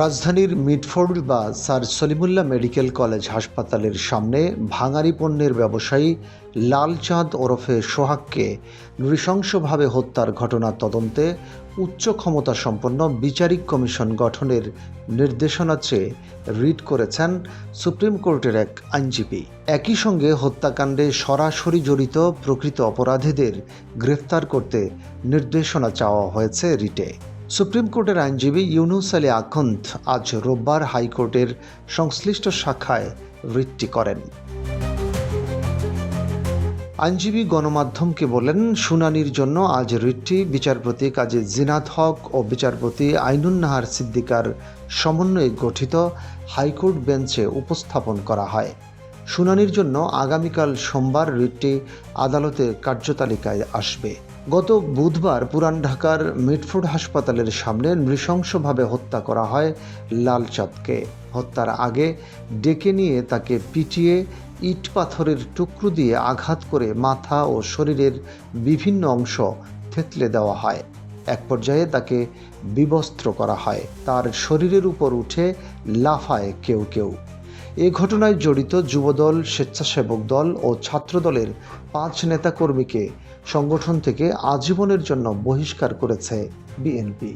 রাজধানীর মিটফোর্ড বা sir Salimullah medical college হাসপাতালের সামনে ভাঙাড়ি পণ্যের ব্যবসায়ী লালচাঁদ ওরফে সোহাগকে নৃশংসভাবে হত্যার ঘটনা তদন্তে উচ্চ ক্ষমতাসম্পন্ন বিচারিক কমিশন গঠনের নির্দেশনা চেয়ে রিট করেছেন সুপ্রিম কোর্টের এক আইনজীবী। একই সঙ্গে হত্যাকাণ্ডে সরাসরি জড়িত প্রকৃত অপরাধীদের গ্রেফতার করতে নির্দেশনা চাওয়া হয়েছে রিটে। সুপ্রিম কোর্টের আইনজীবী ইউনুস আলী আখন্দ আজ রোববার হাইকোর্টের সংশ্লিষ্ট শাখায় রিটটি করেন। আইনজীবী গণমাধ্যমকে বলেন, শুনানির জন্য আজ রিটটি বিচারপতি কাজী জিনাত হক ও বিচারপতি আইনুন নাহার সিদ্দিকার সমন্বয়ে গঠিত হাইকোর্ট বেঞ্চে উপস্থাপন করা হয়। শুনানির জন্য আগামীকাল সোমবার রিটটি আদালতের কার্যতালিকায় আসবে। গত বুধবার পুরান ঢাকার মিটফোর্ড হাসপাতালের সামনে নৃশংসভাবে হত্যা করা হয় লালচাঁদকে। হত্যার আগে ডেকে নিয়ে তাকে পিটিয়ে ইট পাথরের টুকরো দিয়ে আঘাত করে মাথা ও শরীরের বিভিন্ন অংশ থেতলে দেওয়া হয়। এক পর্যায়ে তাকে বিবস্ত্র করা হয়। তার শরীরের উপর উঠে লাফায় কেউ কেউ। এ ঘটনায় জড়িত যুবদল, স্বেচ্ছাসেবক দল ও ছাত্রদলের 5 নেতাকর্মীকে সংগঠন থেকে আজীবনের জন্য বহিষ্কার করেছে বিএনপি।